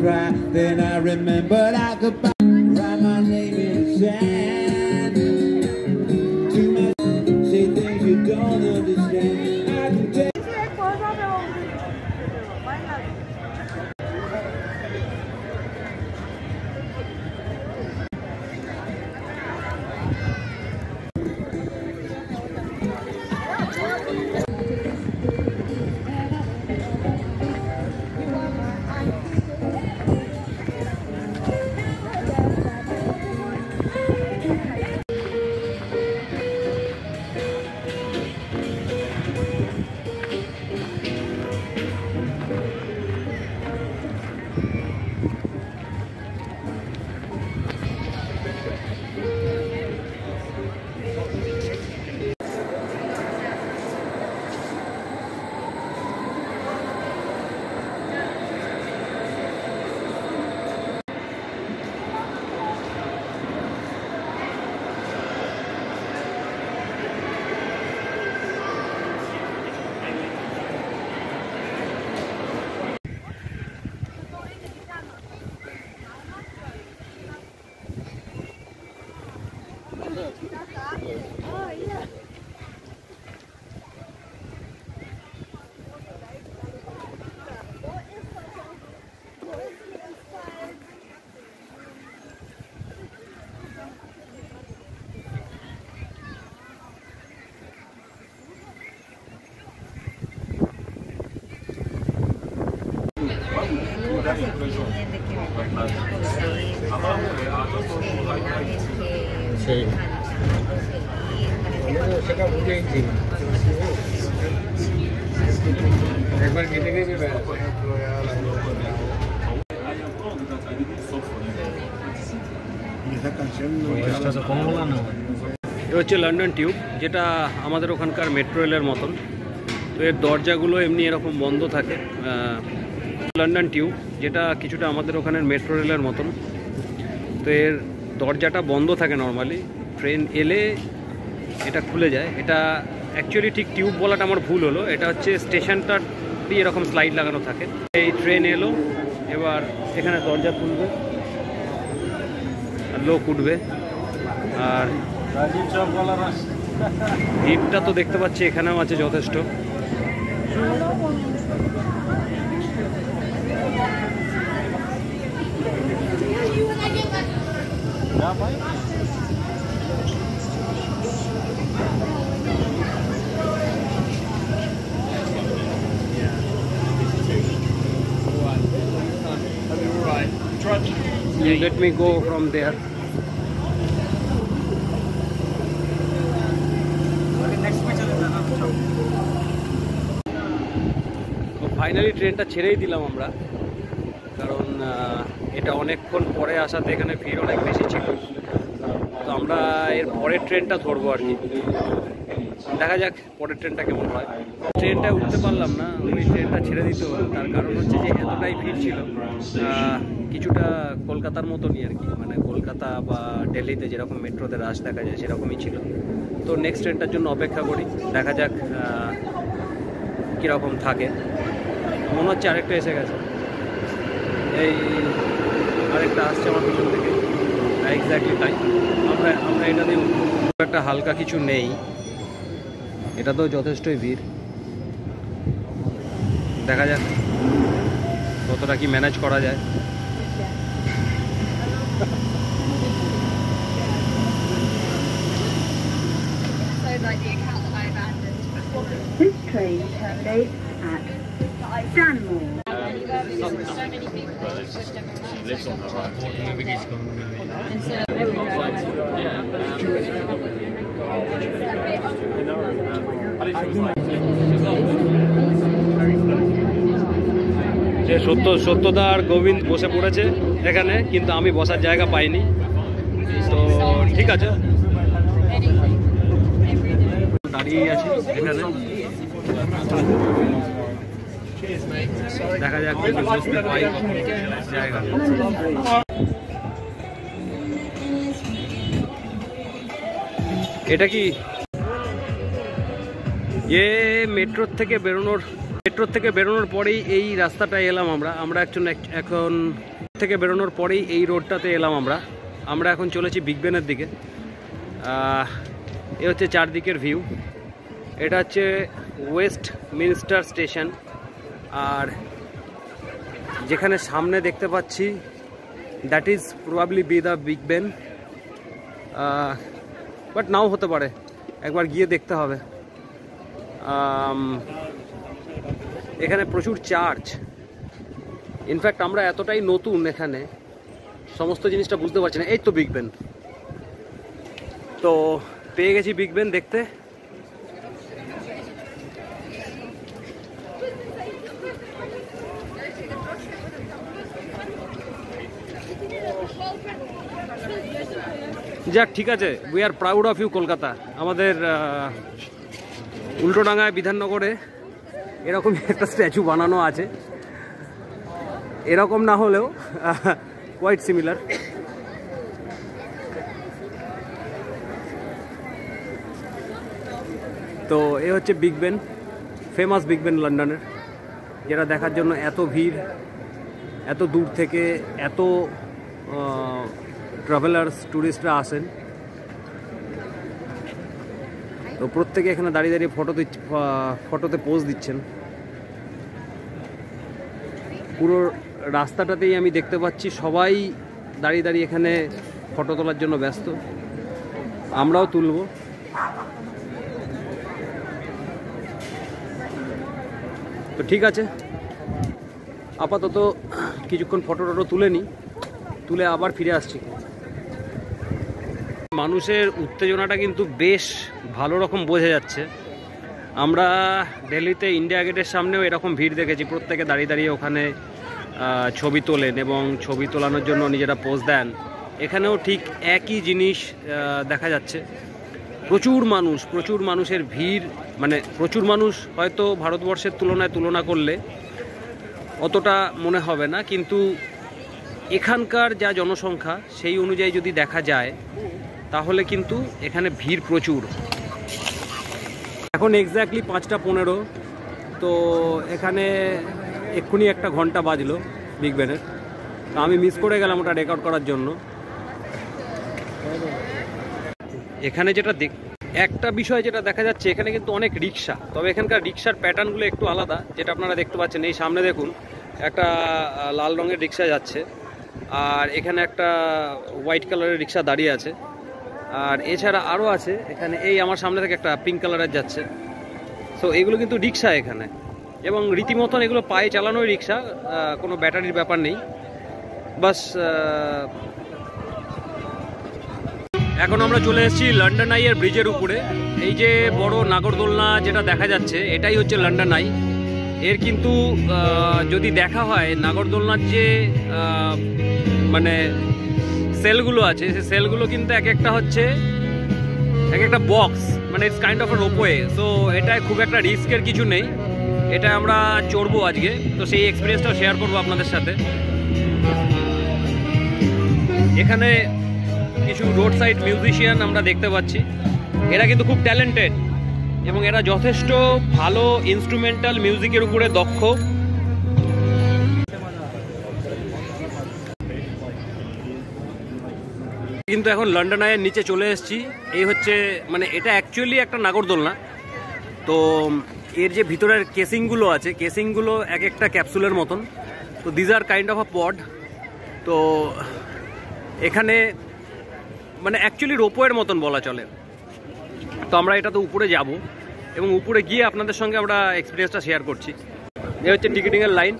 cry. Then I remembered I could write my name in the sand. To my say things you don't understand. I can tell. Sí. Seca mucho encima. Igual que te quede ver. এটা হচ্ছে London tube, যেটা আমাদের ওখানকার metro রেলের মতন। তো এর দরজাগুলো এমনি এরকম বন্ধ থাকে। লন্ডন টিউব যেটা কিছুটা আমাদের ওখানের মেট্রো রেলের মতন। তো এর দরজাটা বন্ধ থাকে নর্মালি, ট্রেন এলে এটা খুলে যায়। এটা অ্যাকচুয়ালি ঠিক টিউব বলাটা আমার ভুল হলো, এটা হচ্ছে স্টেশনটার দিয়ে এরকম স্লাইড লাগানো থাকে। এই ট্রেন এলো, এবার এখানে দরজা খুলবে আর লোক উঠবে। আর ভিড়টা তো দেখতে পাচ্ছি এখানেও আছে যথেষ্ট। Let me go from there. Finally ট্রেনটা ছেড়েই দিলাম আমরা, কারণ এটা অনেকক্ষণ পরে আসাতে এখানে ভিড় অনেক বেশি ছিল। তো আমরা এর পরের ট্রেনটা ধরবো আর কি। দেখা যাক পরের ট্রেনটা কেমন হয়। ট্রেনটায় উঠতে পারলাম না, ওই ট্রেনটা ছেড়ে দিতে হলো। তার কারণ হচ্ছে যে এতটাই ভিড় ছিল, কিছুটা কলকাতার মতনই আর কি, মানে কলকাতা বা দিল্লিতে যেরকম মেট্রোতে রাশ দেখা যায় সেরকমই ছিল। তো নেক্সট ট্রেনটার জন্য অপেক্ষা করি, দেখা যাক কীরকম থাকে। মনে হচ্ছে আরেকটা এসে গেছে, এই আরেকটা আসছে আমার পিছন থেকে, এক্স্যাক্টলি তাই। আমরা এটা দিয়ে একটা হালকা কিছু নেই, এটা তো যথেষ্টই ভিড়। দেখা যাক কতটা কি ম্যানেজ করা যায়। This train terminates at Stanmore. যে সত্যদা আর গোবিন্দ বসে পড়েছে এখানে, কিন্তু আমি বসার জায়গা পাইনি। তো ঠিক আছে, দাঁড়িয়ে আছি এখানে, দেখা যাক বসতে পাই জায়গা। এটা কি মেট্রোর থেকে বেরোনোর মেট্রো থেকে বেরোনোর পরেই এই রাস্তাটায় এলাম আমরা এখন থেকে বেরোনোর পরেই এই রোডটাতে এলাম আমরা এখন চলেছি বিগ বেনের দিকে। এ হচ্ছে চারদিকের ভিউ। এটা হচ্ছে ওয়েস্ট মিনস্টার স্টেশন, আর যেখানে সামনে দেখতে পাচ্ছি that is probably B the big Ben, but now হতে পারে, একবার গিয়ে দেখতে হবে। এখানে প্রচুর চার্চ। ইনফ্যাক্ট আমরা এতটাই নতুন এখানে, সমস্ত জিনিসটা বুঝতে পারছি না। এই তো বিগ বেন, তো পেয়ে গেছি বিগ বেন দেখতে। যাক, ঠিক আছে, we are proud of you Kolkata. আমাদের উল্টোডাঙ্গায় বিধাননগরে এরকমই একটা স্ট্যাচু বানানো আছে, এরকম না হলেও কোয়াইট সিমিলার। তো এ হচ্ছে big Ben, famous big Ben লন্ডনের, যেটা দেখার জন্য এত ভিড়, এত দূর থেকে এত ট্রাভেলার্স, ট্যুরিস্টরা আসেন। তো প্রত্যেকে এখানে দাঁড়িয়ে দাঁড়িয়ে ফটোতে পোজ দিচ্ছেন। পুরো রাস্তাটাতেই আমি দেখতে পাচ্ছি সবাই দাঁড়িয়ে দাঁড়িয়ে এখানে ফটো তোলার জন্য ব্যস্ত, আমরাও তুলব। তো ঠিক আছে, আপাতত কিছুক্ষণ ফটো তুলে নিই, তুলে আবার ফিরে আসছি। মানুষের উত্তেজনাটা কিন্তু বেশ ভালো রকম বোঝা যাচ্ছে। আমরা দিল্লিতে ইন্ডিয়া গেটের সামনেও এরকম ভিড় দেখেছি, প্রত্যেকে দাঁড়িয়ে দাঁড়িয়ে ওখানে ছবি তোলেন এবং ছবি তোলানোর জন্য নিজেরা পোজ দেন। এখানেও ঠিক একই জিনিস দেখা যাচ্ছে। প্রচুর মানুষের ভিড়, মানে প্রচুর মানুষ হয়তো ভারতবর্ষের তুলনা করলে অতটা মনে হবে না, কিন্তু এখানকার যা জনসংখ্যা সেই অনুযায়ী যদি দেখা যায় তাহলে কিন্তু এখানে ভিড় প্রচুর। এখন এক্স্যাক্টলি 5:15, তো এখানে এক্ষুনি একটা ঘন্টা বাজলো বিগ বেনের। তো আমি মিস করে গেলাম ওটা রেকর্ড করার জন্য। এখানে একটা বিষয় যেটা দেখা যাচ্ছে, এখানে কিন্তু অনেক রিক্সা, তবে এখানকার রিক্সার প্যাটার্নগুলো একটু আলাদা, যেটা আপনারা দেখতে পাচ্ছেন। এই সামনে দেখুন, একটা লাল রঙের রিক্সা যাচ্ছে, আর এখানে একটা হোয়াইট কালারের রিক্সা দাঁড়িয়ে আছে, আর এছাড়া আরও আছে এখানে। এই আমার সামনে থেকে একটা পিঙ্ক কালারের যাচ্ছে। সো এগুলো কিন্তু রিক্সা এখানে, এবং রীতিমতন এগুলো পায়ে চালানোই রিক্সা, কোনো ব্যাটারির ব্যাপার নেই। বাস এখন আমরা চলে এসেছি লন্ডন আইয়ের ব্রিজের উপরে। এই যে বড় নাগরদোলনা যেটা দেখা যাচ্ছে, এটাই হচ্ছে লন্ডন আই। এর কিন্তু যদি দেখা হয়, নাগরদোলনার যে মানে সেলগুলো আছে, সেই সেলগুলো কিন্তু এক একটা বক্স, মানে it's kind of a ropeway. So এটায় খুব একটা রিস্কের কিছু নেই, এটা আমরা চড়বো আজকে। তো সেই এক্সপিরিয়েন্সটাও শেয়ার করবো আপনাদের সাথে। এখানে কিছু রোড সাইড মিউজিশিয়ান আমরা দেখতে পাচ্ছি। এরা কিন্তু খুব ট্যালেন্টেড এবং এরা যথেষ্ট ভালো ইনস্ট্রুমেন্টাল মিউজিকের উপরে দক্ষ। কিন্তু এখন লন্ডন আইয়ের নিচে চলে এসেছি। এই হচ্ছে, মানে এটা অ্যাকচুয়ালি একটা নাগরদোলনা। তো এর যে ভিতরের কেসিংগুলো আছে, কেসিংগুলো এক একটা ক্যাপসুলের মতন। তো these are kind of a pod. তো এখানে মানে অ্যাকচুয়ালি রোপওয়ের মতন বলা চলে। তো আমরা এটাতে উপরে যাব এবং উপরে গিয়ে আপনাদের সঙ্গে আমরা এক্সপিরিয়েন্সটা শেয়ার করছি। এই হচ্ছে টিকিটিংয়ের লাইন।